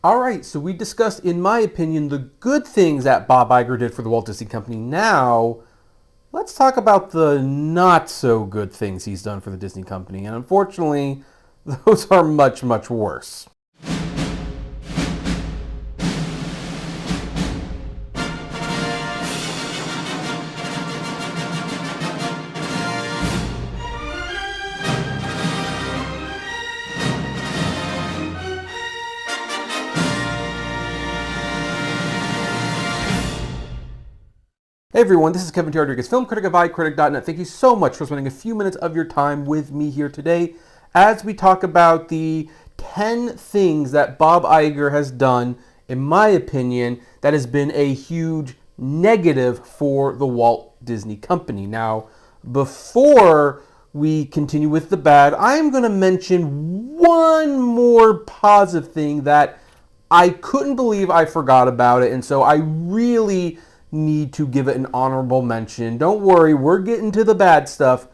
Alright, so we discussed, in my opinion, the good things that Bob Iger did for the Walt Disney Company. Now, let's talk about the not so good things he's done for the Disney Company. And unfortunately, those are much, much worse. Hey everyone, this is Kevin T. Rodriguez, film critic of iCritic.net. Thank you so much for spending a few minutes of your time with me here today as we talk about the 10 things that Bob Iger has done, in my opinion, that has been a huge negative for the Walt Disney Company. Now, before we continue with the bad, I'm going to mention one more positive thing that I couldn't believe I forgot about it, and so I really need to give it an honorable mention. Don't worry, we're getting to the bad stuff.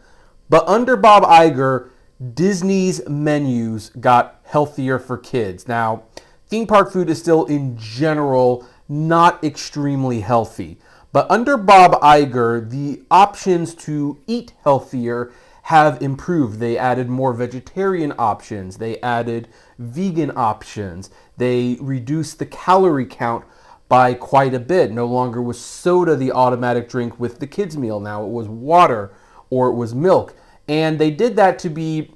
But under Bob Iger, Disney's menus got healthier for kids. Now, theme park food is still in general not extremely healthy. But under Bob Iger, the options to eat healthier have improved. They added more vegetarian options. They added vegan options. They reduced the calorie count by quite a bit. No longer was soda the automatic drink with the kids' meal. Now it was water or it was milk. And they did that to be,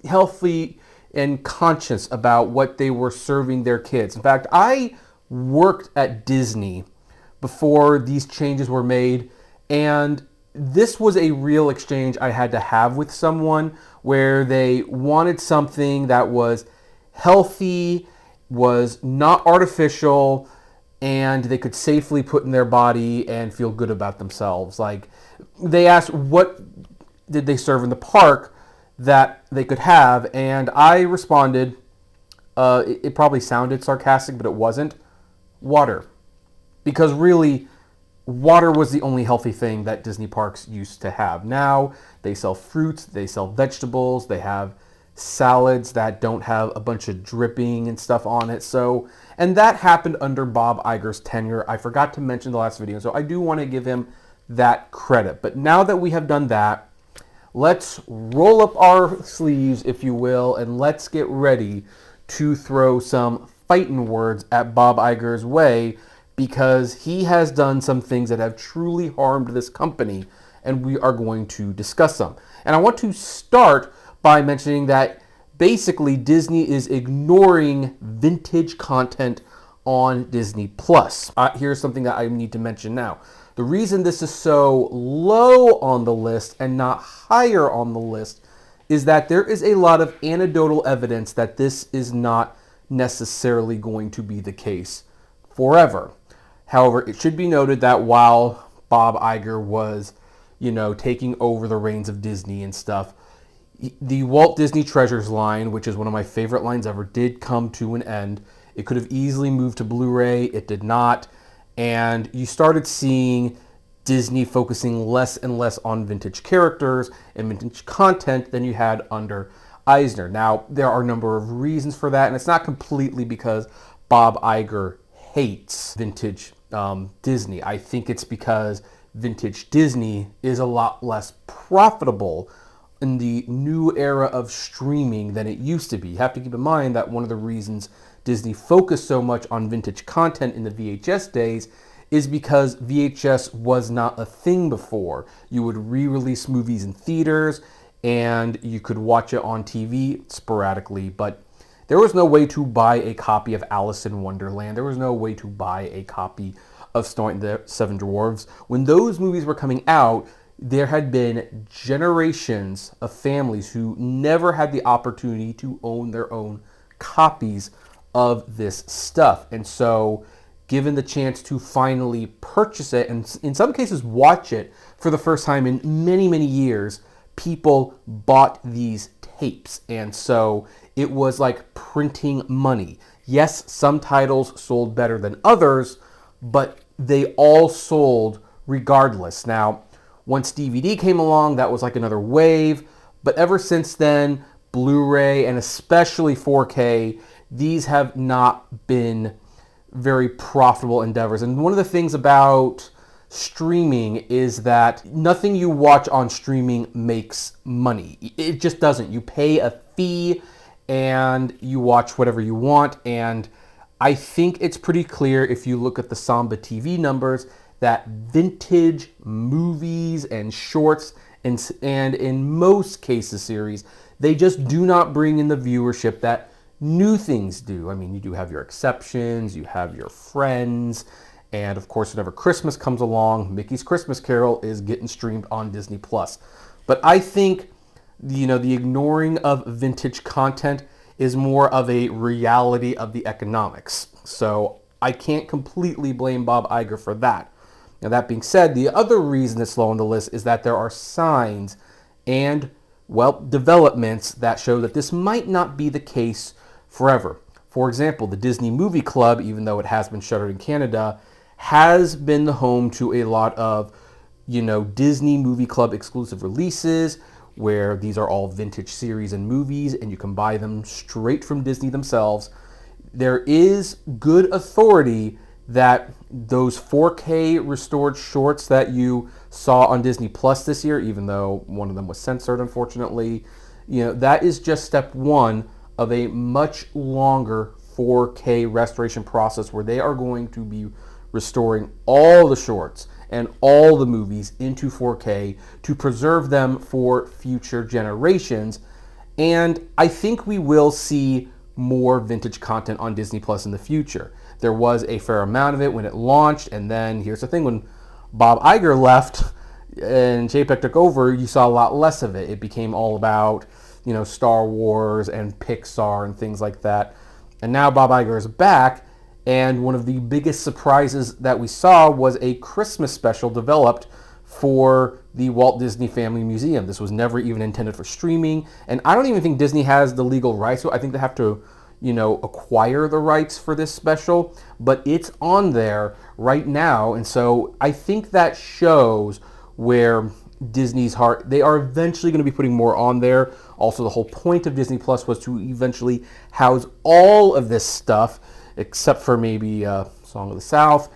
healthy and conscious about what they were serving their kids. In fact, I worked at Disney before these changes were made, and this was a real exchange I had to have with someone where they wanted something that was healthy, was not artificial, and they could safely put in their body and feel good about themselves. Like, they asked what did they serve in the park that they could have, and I responded, it probably sounded sarcastic, but it wasn't, water. Because really, water was the only healthy thing that Disney parks used to have. Now, they sell fruits, they sell vegetables, they have salads that don't have a bunch of dripping and stuff on it. So, and that happened under Bob Iger's tenure. I forgot to mention the last video, so I do want to give him that credit. But now that we have done that, let's roll up our sleeves, if you will, and let's get ready to throw some fighting words at Bob Iger's way, because he has done some things that have truly harmed this company, and we are going to discuss them. And I want to start by mentioning that basically Disney is ignoring vintage content on Disney Plus. Here's something that I need to mention now. The reason this is so low on the list and not higher on the list is that there is a lot of anecdotal evidence that this is not necessarily going to be the case forever. However, it should be noted that while Bob Iger was, taking over the reins of Disney and stuff, the Walt Disney Treasures line, which is one of my favorite lines ever, did come to an end. It could have easily moved to Blu-ray. It did not. And you started seeing Disney focusing less and less on vintage characters and vintage content than you had under Eisner. Now, there are a number of reasons for that, and it's not completely because Bob Iger hates vintage Disney. I think it's because vintage Disney is a lot less profitable in the new era of streaming than it used to be. You have to keep in mind that one of the reasons Disney focused so much on vintage content in the VHS days is because VHS was not a thing before. You would re-release movies in theaters and you could watch it on TV sporadically, but there was no way to buy a copy of Alice in Wonderland. There was no way to buy a copy of Snow White and the Seven Dwarfs. When those movies were coming out, there had been generations of families who never had the opportunity to own their own copies of this stuff. And so, given the chance to finally purchase it, and in some cases watch it for the first time in many, many years, people bought these tapes. And so, it was like printing money. Yes, some titles sold better than others, but they all sold regardless. Now, once DVD came along, that was like another wave. But ever since then, Blu-ray and especially 4K these have not been very profitable endeavors. And one of the things about streaming is that nothing you watch on streaming makes money. It just doesn't. You pay a fee and you watch whatever you want. And I think it's pretty clear if you look at the Samba TV numbers that vintage movies and shorts and in most cases series, they just do not bring in the viewership that new things do. I mean, you do have your exceptions, you have your Friends, and of course, whenever Christmas comes along, Mickey's Christmas Carol is getting streamed on Disney Plus. But I think, the ignoring of vintage content is more of a reality of the economics. So I can't completely blame Bob Iger for that. Now, that being said, the other reason it's low on the list is that there are signs and, developments that show that this might not be the case forever. For example, the Disney Movie Club, even though it has been shuttered in Canada, has been the home to a lot of, Disney Movie Club exclusive releases, where these are all vintage series and movies, and you can buy them straight from Disney themselves. There is good authority that those 4K restored shorts that you saw on Disney Plus this year, even though one of them was censored, unfortunately, that is just step one of a much longer 4K restoration process where they are going to be restoring all the shorts and all the movies into 4K to preserve them for future generations. And I think we will see more vintage content on Disney Plus in the future. There was a fair amount of it when it launched, and then here's the thing, when Bob Iger left and JPEG took over, you saw a lot less of it. It became all about, Star Wars and Pixar and things like that. And now Bob Iger is back, and one of the biggest surprises that we saw was a Christmas special developed for the Walt Disney Family Museum. This was never even intended for streaming, and I don't even think Disney has the legal rights. So I think they have to, acquire the rights for this special, but it's on there right now, and so I think that shows where Disney's heart. They are eventually going to be putting more on there. Also, the whole point of Disney Plus was to eventually house all of this stuff, except for maybe Song of the South.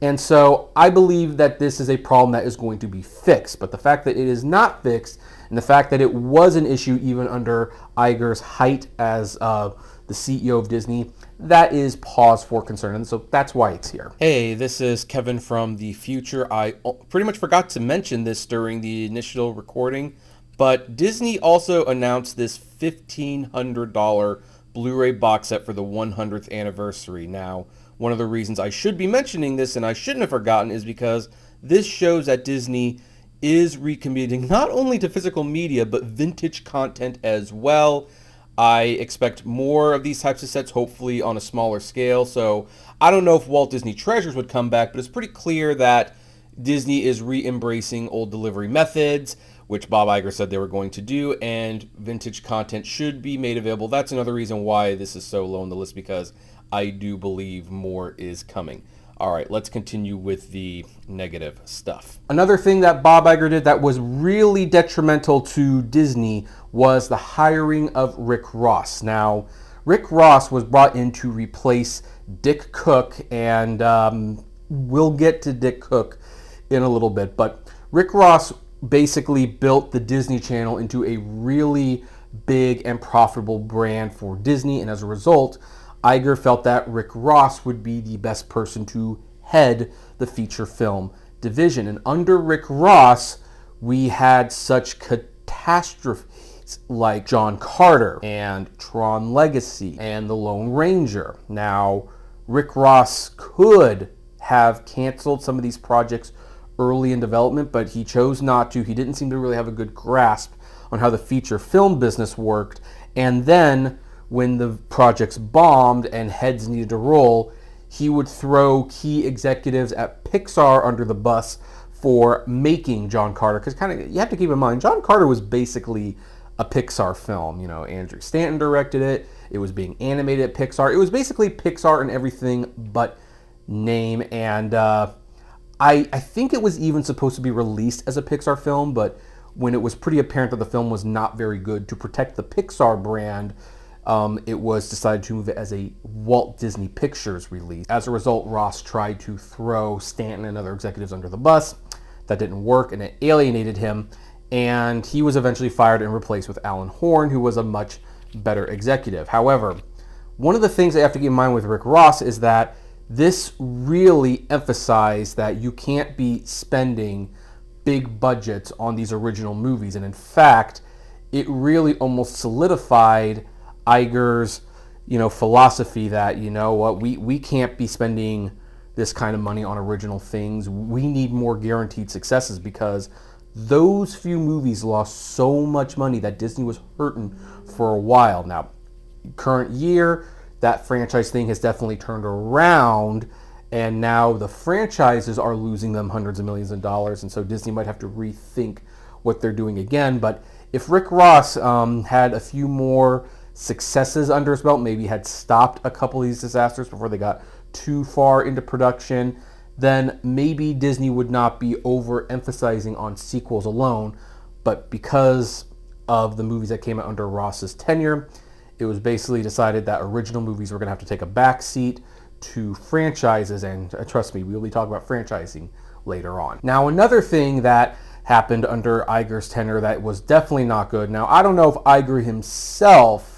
And so I believe that this is a problem that is going to be fixed. But the fact that it is not fixed, and the fact that it was an issue even under Iger's height as the CEO of Disney, that is pause for concern. And so that's why it's here. Hey, this is Kevin from the future. I pretty much forgot to mention this during the initial recording, but Disney also announced this $1,500 Blu-ray box set for the 100th anniversary. Now, one of the reasons I should be mentioning this, and I shouldn't have forgotten, is because this shows that Disney is recommitting not only to physical media, but vintage content as well. I expect more of these types of sets, hopefully on a smaller scale. So I don't know if Walt Disney Treasures would come back, but it's pretty clear that Disney is re-embracing old delivery methods, which Bob Iger said they were going to do, and vintage content should be made available. That's another reason why this is so low on the list, because I do believe more is coming. All right, let's continue with the negative stuff. Another thing that Bob Iger did that was really detrimental to Disney was the hiring of Rick Ross. Now, Rick Ross was brought in to replace Dick Cook, and we'll get to Dick Cook in a little bit, but Rick Ross basically built the Disney Channel into a really big and profitable brand for Disney, and as a result, Iger felt that Rick Ross would be the best person to head the feature film division. And under Rick Ross, we had such catastrophes like John Carter and Tron Legacy and The Lone Ranger. Now, Rick Ross could have canceled some of these projects early in development, but he chose not to. He didn't seem to really have a good grasp on how the feature film business worked. And then when the projects bombed and heads needed to roll, he would throw key executives at Pixar under the bus for making John Carter. Because you have to keep in mind, John Carter was basically a Pixar film. Andrew Stanton directed it. It was being animated at Pixar. It was basically Pixar and everything but name. And I think it was even supposed to be released as a Pixar film, but when it was pretty apparent that the film was not very good, to protect the Pixar brand, it was decided to move it as a Walt Disney Pictures release. As a result, Ross tried to throw Stanton and other executives under the bus. That didn't work, and it alienated him, and he was eventually fired and replaced with Alan Horn, who was a much better executive. However, one of the things I have to keep in mind with Rick Ross is that this really emphasized that you can't be spending big budgets on these original movies, and in fact, it really almost solidified Iger's, philosophy that, we can't be spending this kind of money on original things. We need more guaranteed successes, because those few movies lost so much money that Disney was hurting for a while. Now, current year, that franchise thing has definitely turned around, and now the franchises are losing them hundreds of millions of dollars, and so Disney might have to rethink what they're doing again. But if Rick Ross had a few more successes under his belt, maybe had stopped a couple of these disasters before they got too far into production, then maybe Disney would not be overemphasizing on sequels alone. But because of the movies that came out under Ross's tenure, it was basically decided that original movies were going to have to take a back seat to franchises, and trust me, we'll be talking about franchising later on. Now, another thing that happened under Iger's tenure that was definitely not good. Now, I don't know if Iger himself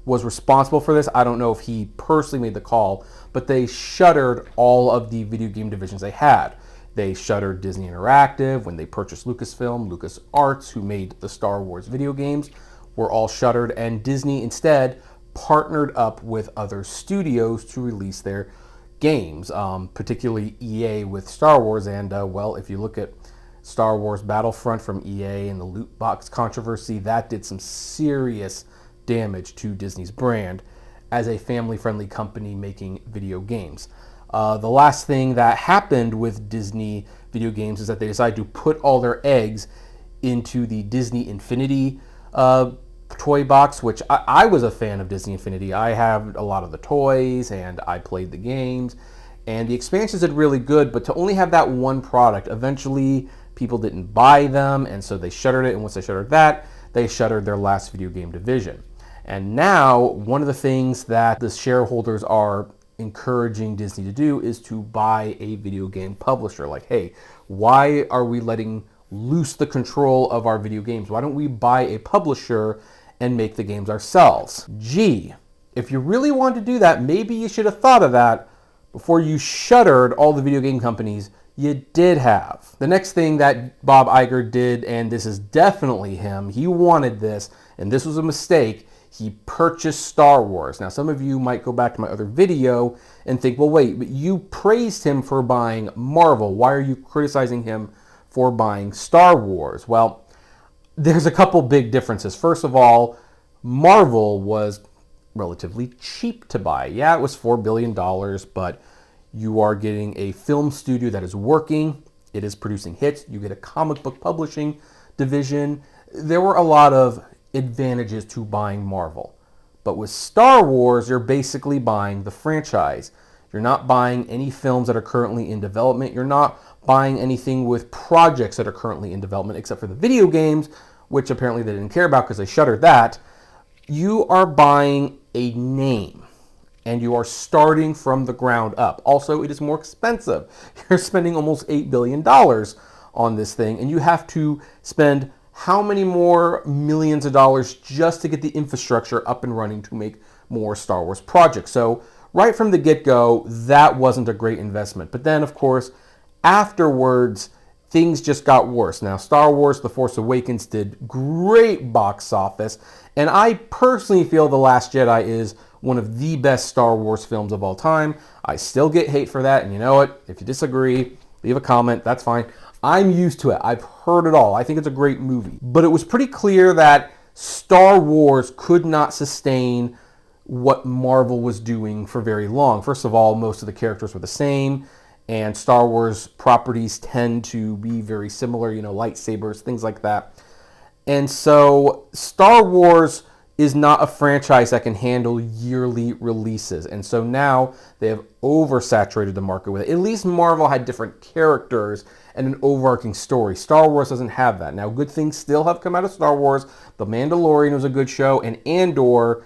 was responsible for this. I don't know if he personally made the call, but they shuttered all of the video game divisions they had. They shuttered Disney Interactive when they purchased Lucasfilm. LucasArts, who made the Star Wars video games, were all shuttered, and Disney instead partnered up with other studios to release their games, particularly EA with Star Wars. And if you look at Star Wars Battlefront from EA and the loot box controversy, that did some serious damage to Disney's brand as a family-friendly company making video games. The last thing that happened with Disney video games is that they decided to put all their eggs into the Disney Infinity toy box, which I was a fan of Disney Infinity. I have a lot of the toys, and I played the games, and the expansions did really good, but to only have that one product, eventually people didn't buy them, and so they shuttered it, and once they shuttered that, they shuttered their last video game division. And now, one of the things that the shareholders are encouraging Disney to do is to buy a video game publisher. Like, hey, why are we letting loose the control of our video games? Why don't we buy a publisher and make the games ourselves? Gee, if you really wanted to do that, maybe you should have thought of that before you shuttered all the video game companies you did have. The next thing that Bob Iger did, and this is definitely him, he wanted this, and this was a mistake, he purchased Star Wars. Now, some of you might go back to my other video and think, well, wait, but you praised him for buying Marvel. Why are you criticizing him for buying Star Wars? Well, there's a couple big differences. First of all, Marvel was relatively cheap to buy. Yeah, it was $4 billion, but you are getting a film studio that is working. It is producing hits. You get a comic book publishing division. There were a lot of advantages to buying Marvel. But with Star Wars, you're basically buying the franchise. You're not buying any films that are currently in development. You're not buying anything with projects that are currently in development, except for the video games, which apparently they didn't care about because they shuttered that. You are buying a name, and you are starting from the ground up. Also, it is more expensive. You're spending almost $8 billion on this thing, and you have to spend how many more millions of dollars just to get the infrastructure up and running to make more Star Wars projects. So right from the get-go, that wasn't a great investment. But then, of course, afterwards, things just got worse. Now, Star Wars The Force Awakens did great box office, and I personally feel The Last Jedi is one of the best Star Wars films of all time. I still get hate for that, and you know what? If you disagree, leave a comment, that's fine. I'm used to it. I've heard it all. I think it's a great movie. But it was pretty clear that Star Wars could not sustain what Marvel was doing for very long. First of all, most of the characters were the same, and Star Wars properties tend to be very similar, lightsabers, things like that. And so Star Wars is not a franchise that can handle yearly releases. And so now they have oversaturated the market with it. At least Marvel had different characters and an overarching story. Star Wars doesn't have that. Now, good things still have come out of Star Wars. The Mandalorian was a good show, and Andor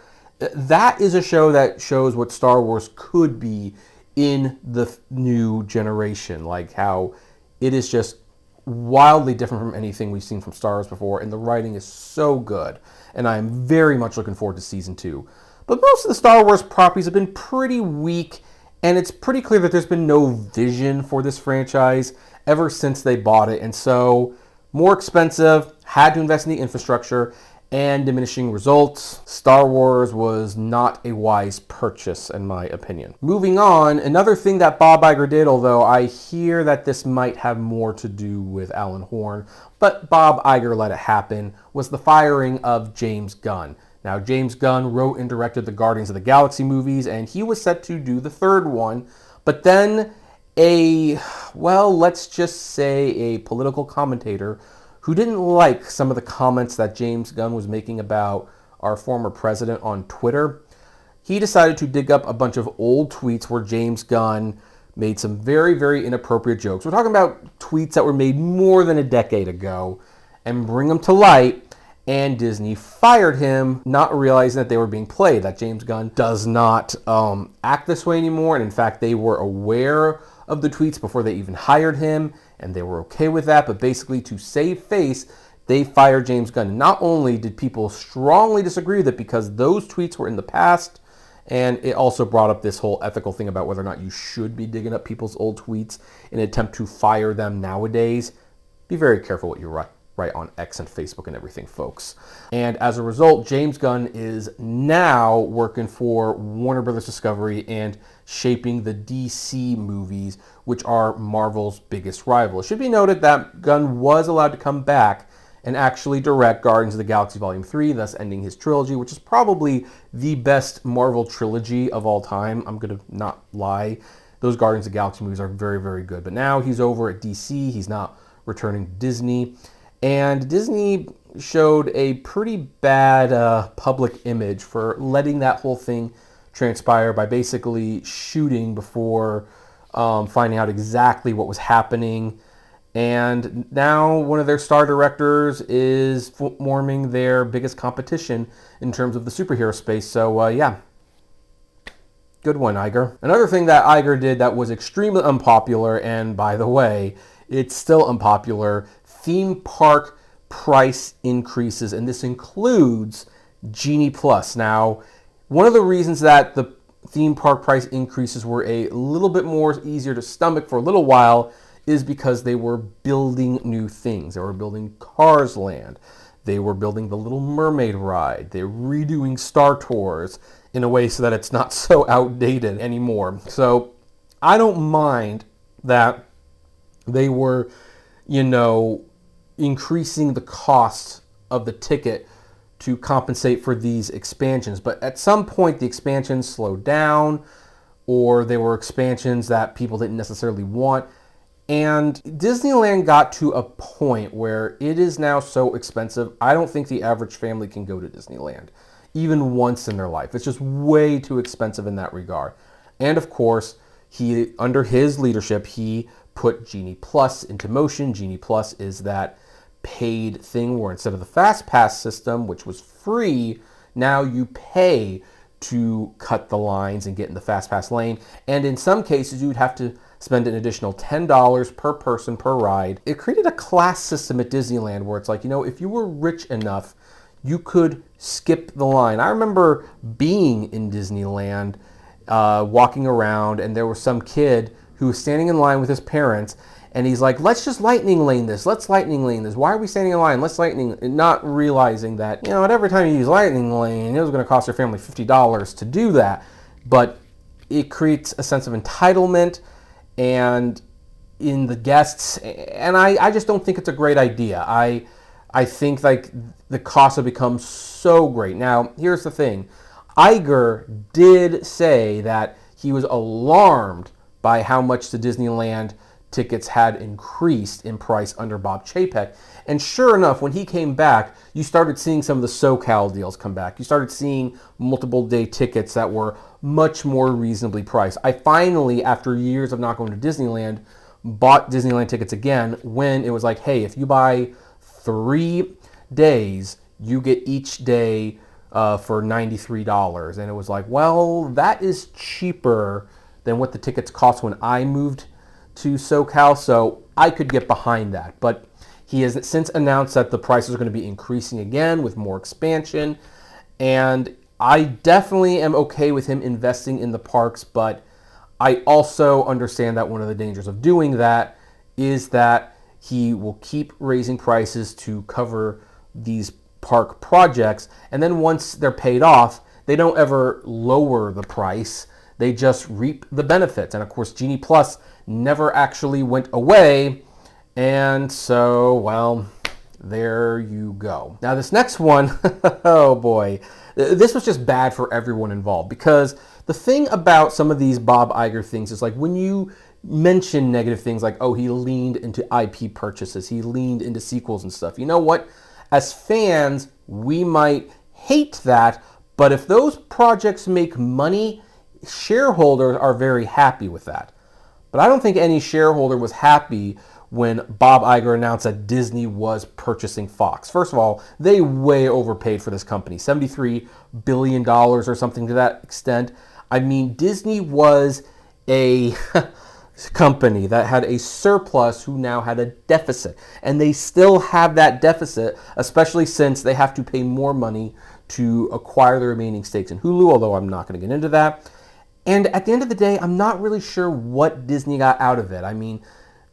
that is a show that shows what Star Wars could be in the new generation, like how it is just wildly different from anything we've seen from Star Wars before, and the writing is so good, and I am very much looking forward to season 2. But most of the Star Wars properties have been pretty weak, and it's pretty clear that there's been no vision for this franchise ever since they bought it, and so more expensive, had to invest in the infrastructure, and diminishing results. Star Wars was not a wise purchase, in my opinion. Moving on, another thing that Bob Iger did, although I hear that this might have more to do with Alan Horn, but Bob Iger let it happen, was the firing of James Gunn. Now, James Gunn wrote and directed the Guardians of the Galaxy movies, and he was set to do the third one, but then let's just say a political commentator who didn't like some of the comments that James Gunn was making about our former president on Twitter, he decided to dig up a bunch of old tweets where James Gunn made some very, very inappropriate jokes. We're talking about tweets that were made more than a decade ago, and bring them to light, and Disney fired him, not realizing that they were being played, that James Gunn does not act this way anymore, and in fact, they were aware of the tweets before they even hired him, and they were okay with that, but basically to save face, they fired James Gunn. Not only did people strongly disagree with it because those tweets were in the past, and it also brought up this whole ethical thing about whether or not you should be digging up people's old tweets in an attempt to fire them nowadays. Be very careful what you write on X and Facebook and everything, folks. And as a result, James Gunn is now working for Warner Brothers Discovery and shaping the DC movies, which are Marvel's biggest rival. It should be noted that Gunn was allowed to come back and actually direct Guardians of the Galaxy Volume 3, thus ending his trilogy, which is probably the best Marvel trilogy of all time. I'm going to not lie. Those Guardians of the Galaxy movies are very, very good. But now he's over at DC. He's not returning to Disney. And Disney showed a pretty bad public image for letting that whole thing transpire by basically shooting before finding out exactly what was happening. And now one of their star directors is forming their biggest competition in terms of the superhero space. So yeah, good one, Iger. Another thing that Iger did that was extremely unpopular, and by the way, it's still unpopular, theme park price increases, and this includes Genie Plus. Now, one of the reasons that the theme park price increases were a little bit more easier to stomach for a little while is because they were building new things. They were building Cars Land. They were building the Little Mermaid ride. They're redoing Star Tours in a way so that it's not so outdated anymore. So I don't mind that they were, increasing the cost of the ticket to compensate for these expansions. But at some point, the expansions slowed down, or they were expansions that people didn't necessarily want. And Disneyland got to a point where it is now so expensive, I don't think the average family can go to Disneyland, even once in their life. It's just way too expensive in that regard. And of course, under his leadership, he put Genie Plus into motion. Genie Plus is that paid thing where instead of the Fast Pass system, which was free, now you pay to cut the lines and get in the Fast Pass lane. And in some cases, you'd have to spend an additional $10 per person per ride. It created a class system at Disneyland where it's like, if you were rich enough, you could skip the line. I remember being in Disneyland, walking around, and there was some kid who was standing in line with his parents, and he's like, let's just lightning lane this. Let's lightning lane this. Why are we standing in line? Let's lightning, not realizing that, every time you use lightning lane, it was going to cost your family $50 to do that. But it creates a sense of entitlement and in the guests, and I just don't think it's a great idea. I think the costs have become so great. Now, here's the thing. Iger did say that he was alarmed by how much the Disneyland tickets had increased in price under Bob Chapek. And sure enough, when he came back, you started seeing some of the SoCal deals come back. You started seeing multiple day tickets that were much more reasonably priced. I finally, after years of not going to Disneyland, bought Disneyland tickets again when it was like, hey, if you buy 3 days, you get each day for $93. And it was like, well, that is cheaper than what the tickets cost when I moved to SoCal, so I could get behind that. But he has since announced that the prices are going to be increasing again with more expansion. And I definitely am okay with him investing in the parks, but I also understand that one of the dangers of doing that is that he will keep raising prices to cover these park projects, and then once they're paid off, they don't ever lower the price. They just reap the benefits. And of course, Genie Plus never actually went away, and so, well, there you go. Now this next one, oh boy, this was just bad for everyone involved, because the thing about some of these Bob Iger things is, like, when you mention negative things like, oh, he leaned into IP purchases, he leaned into sequels and stuff, you know what? As fans, we might hate that, but if those projects make money, shareholders are very happy with that. But I don't think any shareholder was happy when Bob Iger announced that Disney was purchasing Fox. First of all, they way overpaid for this company, $73 billion or something to that extent. I mean, Disney was a company that had a surplus who now had a deficit. And they still have that deficit, especially since they have to pay more money to acquire the remaining stakes in Hulu, although I'm not going to get into that. And at the end of the day, I'm not really sure what Disney got out of it. I mean,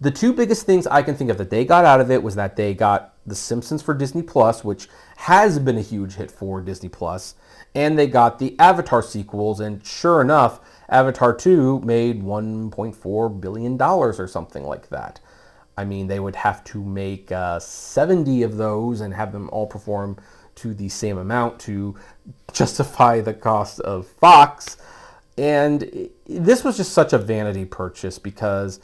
the two biggest things I can think of that they got out of it was that they got The Simpsons for Disney Plus, which has been a huge hit for Disney Plus, and they got the Avatar sequels, and sure enough, Avatar 2 made $1.4 billion or something like that. I mean, they would have to make 70 of those and have them all perform to the same amount to justify the cost of Fox. And this was just such a vanity purchase because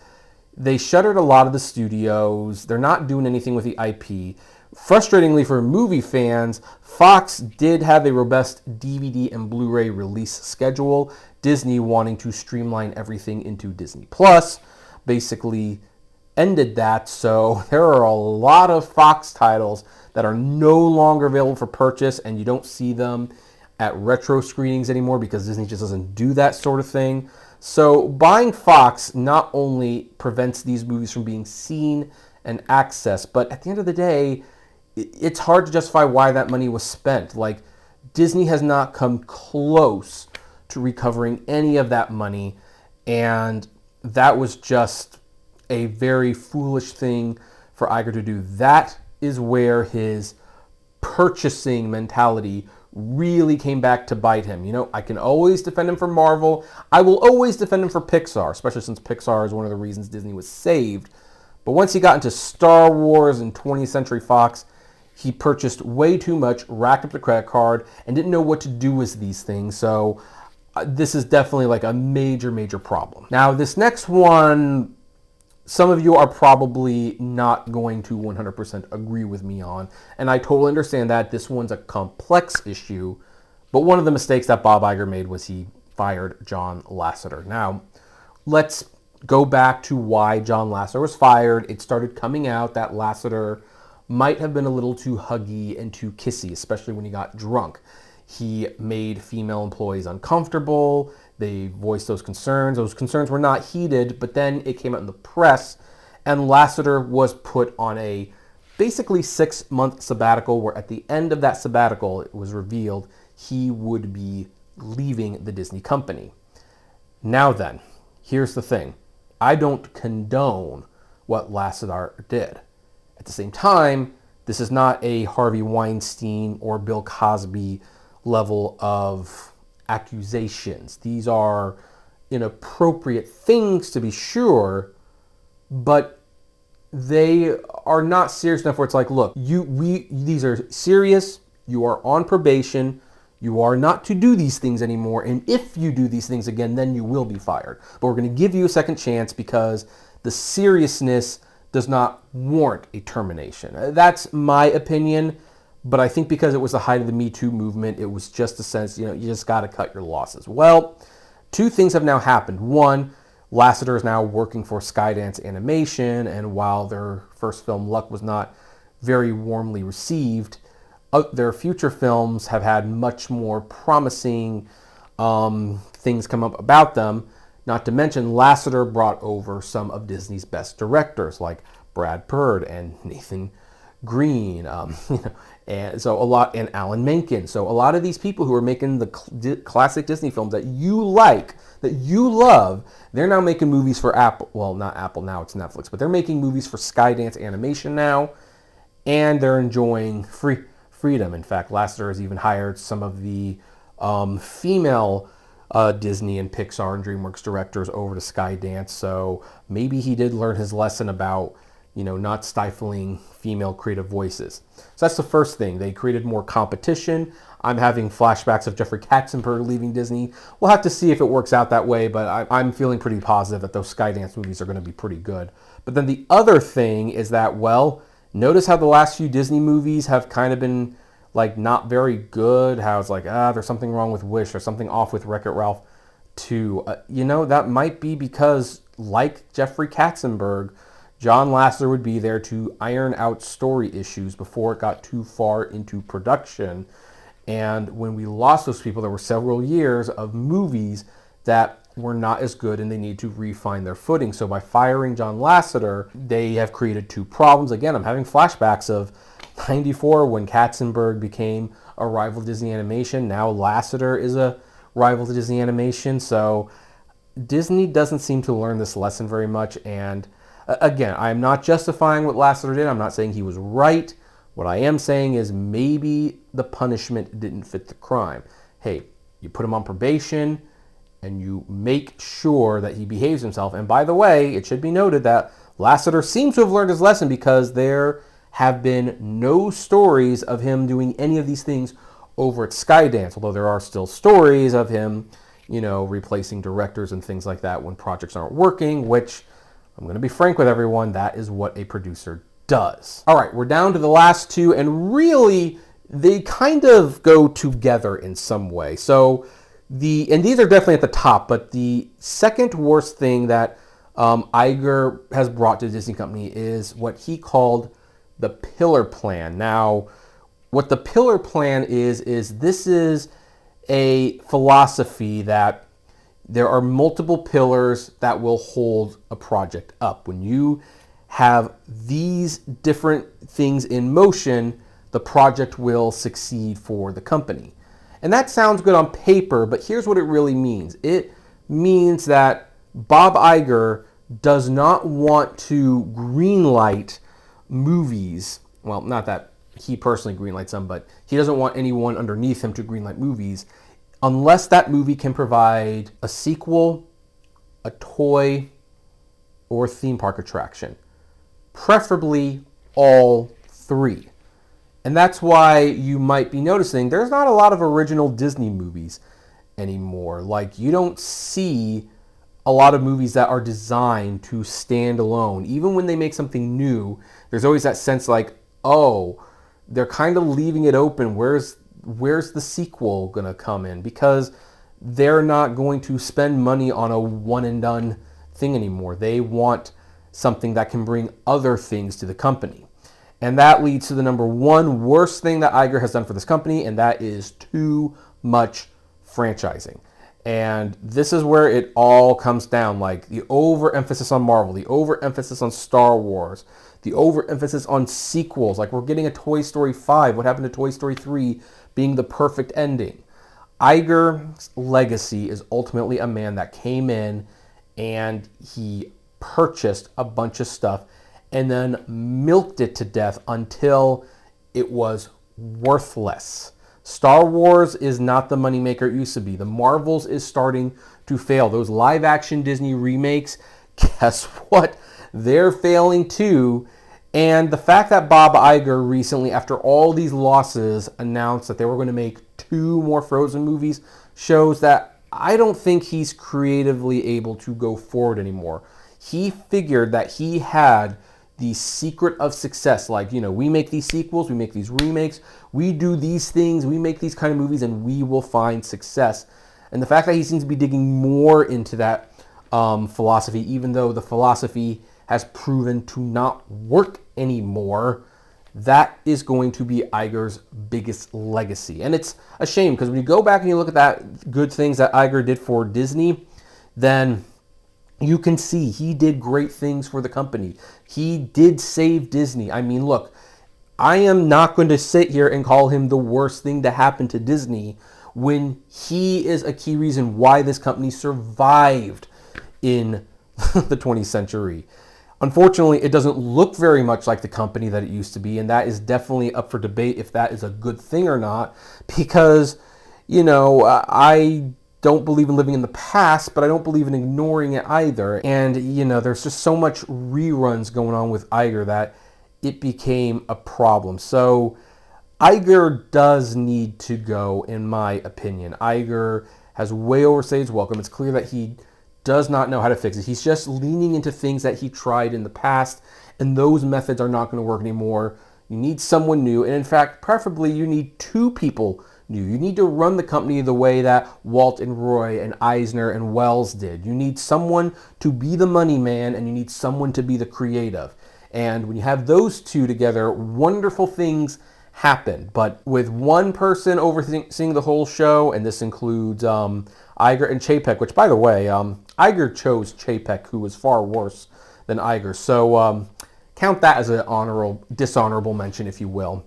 they shuttered a lot of the studios. They're not doing anything with the IP. Frustratingly for movie fans, Fox did have a robust DVD and Blu-ray release schedule. Disney, wanting to streamline everything into Disney Plus, basically ended that. So there are a lot of Fox titles that are no longer available for purchase, and you don't see them at retro screenings anymore because Disney just doesn't do that sort of thing. So buying Fox not only prevents these movies from being seen and accessed, but at the end of the day, it's hard to justify why that money was spent. Like, Disney has not come close to recovering any of that money, and that was just a very foolish thing for Iger to do. That is where his purchasing mentality really came back to bite him. You know, I can always defend him for Marvel. I will always defend him for Pixar, especially since Pixar is one of the reasons Disney was saved. But once he got into Star Wars and 20th Century Fox, he purchased way too much, racked up the credit card, and didn't know what to do with these things. So this is definitely like a major, major problem. Now, this next one, some of you are probably not going to 100% agree with me on, and I totally understand that. This one's a complex issue, but one of the mistakes that Bob Iger made was he fired John Lasseter. Now, let's go back to why John Lasseter was fired. It started coming out that Lasseter might have been a little too huggy and too kissy, especially when he got drunk. He made female employees uncomfortable. They voiced those concerns. Those concerns were not heeded, but then it came out in the press, and Lasseter was put on a basically 6-month sabbatical, where at the end of that sabbatical, it was revealed he would be leaving the Disney company. Now then, here's the thing. I don't condone what Lasseter did. At the same time, this is not a Harvey Weinstein or Bill Cosby level of accusations. These are inappropriate things, to be sure, but they are not serious enough where it's like, look, these are serious. You are on probation. You are not to do these things anymore. And if you do these things again, then you will be fired. But we're going to give you a second chance because the seriousness does not warrant a termination. That's my opinion. But I think because it was the height of the Me Too movement, it was just a sense, you just got to cut your losses. Well, two things have now happened. One, Lasseter is now working for Skydance Animation, and while their first film, Luck, was not very warmly received, their future films have had much more promising things come up about them. Not to mention, Lasseter brought over some of Disney's best directors like Brad Bird and Nathan Green, and so a lot, and Alan Menken. So a lot of these people who are making the classic Disney films that you like, that you love, they're now making movies for Apple. Well, not Apple now, it's Netflix, but they're making movies for Skydance Animation now, and they're enjoying freedom. In fact, Lasseter has even hired some of the female Disney and Pixar and DreamWorks directors over to Skydance. So maybe he did learn his lesson about, not stifling female creative voices. So that's the first thing. They created more competition. I'm having flashbacks of Jeffrey Katzenberg leaving Disney. We'll have to see if it works out that way, but I'm feeling pretty positive that those Skydance movies are going to be pretty good. But then the other thing is that, notice how the last few Disney movies have kind of been not very good, how it's there's something wrong with Wish, or something off with Wreck-It Ralph 2. That might be because, like Jeffrey Katzenberg, John Lasseter would be there to iron out story issues before it got too far into production. And when we lost those people, there were several years of movies that were not as good, and they need to refine their footing. So by firing John Lasseter, they have created two problems. Again, I'm having flashbacks of 94 when Katzenberg became a rival to Disney Animation. Now Lasseter is a rival to Disney Animation. So Disney doesn't seem to learn this lesson very much. And again, I'm not justifying what Lasseter did. I'm not saying he was right. What I am saying is maybe the punishment didn't fit the crime. Hey, you put him on probation and you make sure that he behaves himself. And by the way, it should be noted that Lasseter seems to have learned his lesson, because there have been no stories of him doing any of these things over at Skydance, although there are still stories of him, replacing directors and things like that when projects aren't working, which, I'm going to be frank with everyone, that is what a producer does. All right, we're down to the last two, and really, they kind of go together in some way. So, and these are definitely at the top, but the second worst thing that Iger has brought to the Disney company is what he called the Pillar Plan. Now, what the Pillar Plan is this is a philosophy that there are multiple pillars that will hold a project up. When you have these different things in motion, the project will succeed for the company. And that sounds good on paper, but here's what it really means. It means that Bob Iger does not want to greenlight movies. Well, not that he personally greenlights them, but he doesn't want anyone underneath him to greenlight movies unless that movie can provide a sequel, a toy, or a theme park attraction. Preferably all three. And that's why you might be noticing there's not a lot of original Disney movies anymore. You don't see a lot of movies that are designed to stand alone. Even when they make something new, there's always that sense they're kind of leaving it open. Where's the sequel going to come in? Because they're not going to spend money on a one and done thing anymore. They want something that can bring other things to the company. And that leads to the number one worst thing that Iger has done for this company, and that is too much franchising. And this is where it all comes down, the overemphasis on Marvel, the overemphasis on Star Wars, the overemphasis on sequels. We're getting a Toy Story 5. What happened to Toy Story 3 being the perfect ending? Iger's legacy is ultimately a man that came in and he purchased a bunch of stuff and then milked it to death until it was worthless. Star Wars is not the moneymaker it used to be. The Marvels is starting to fail. Those live-action Disney remakes, guess what? They're failing too. And the fact that Bob Iger recently, after all these losses, announced that they were going to make 2 more Frozen movies shows that I don't think he's creatively able to go forward anymore. He figured that he had the secret of success. We make these sequels, we make these remakes, we do these things, we make these kind of movies, and we will find success. And the fact that he seems to be digging more into that philosophy, even though the philosophy has proven to not work anymore, that is going to be Iger's biggest legacy. And it's a shame because when you go back and you look at that good things that Iger did for Disney, then you can see he did great things for the company. He did save Disney. I mean, look, I am not going to sit here and call him the worst thing to happen to Disney when he is a key reason why this company survived in the 20th century. Unfortunately, it doesn't look very much like the company that it used to be, and that is definitely up for debate if that is a good thing or not, because, I don't believe in living in the past, but I don't believe in ignoring it either. And, there's just so much reruns going on with Iger that it became a problem. So Iger does need to go, in my opinion. Iger has way overstayed his welcome. It's clear that he does not know how to fix it. He's just leaning into things that he tried in the past, and those methods are not going to work anymore. You need someone new, and in fact, preferably you need two people new. You need to run the company the way that Walt and Roy and Eisner and Wells did. You need someone to be the money man, and you need someone to be the creative. And when you have those two together, wonderful things happen. But with one person overseeing the whole show, and this includes Iger and Chapek, which, by the way, Iger chose Chapek, who was far worse than Iger. So count that as an dishonorable mention, if you will,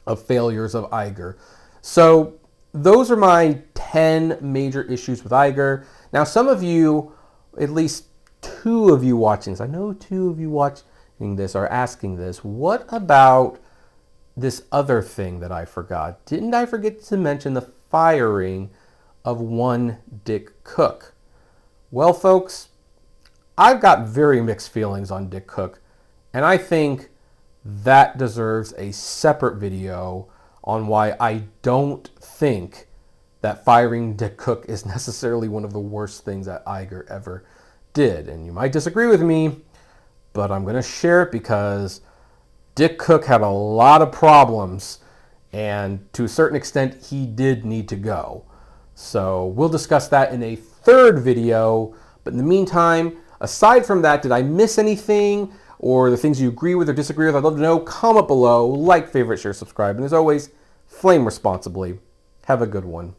of failures of Iger. So those are my 10 major issues with Iger. Now, some of you, at least 2 of you watching this, I know 2 of you watching this are asking this, what about this other thing that I forgot? Didn't I forget to mention the firing of one Dick Cook? Well, folks, I've got very mixed feelings on Dick Cook, and I think that deserves a separate video on why I don't think that firing Dick Cook is necessarily one of the worst things that Iger ever did. And you might disagree with me, but I'm going to share it because Dick Cook had a lot of problems, and to a certain extent, he did need to go. So we'll discuss that in a third video. But in the meantime, aside from that, did I miss anything? Or the things you agree with or disagree with? I'd love to know. Comment below, like, favorite, share, subscribe. And as always, flame responsibly. Have a good one.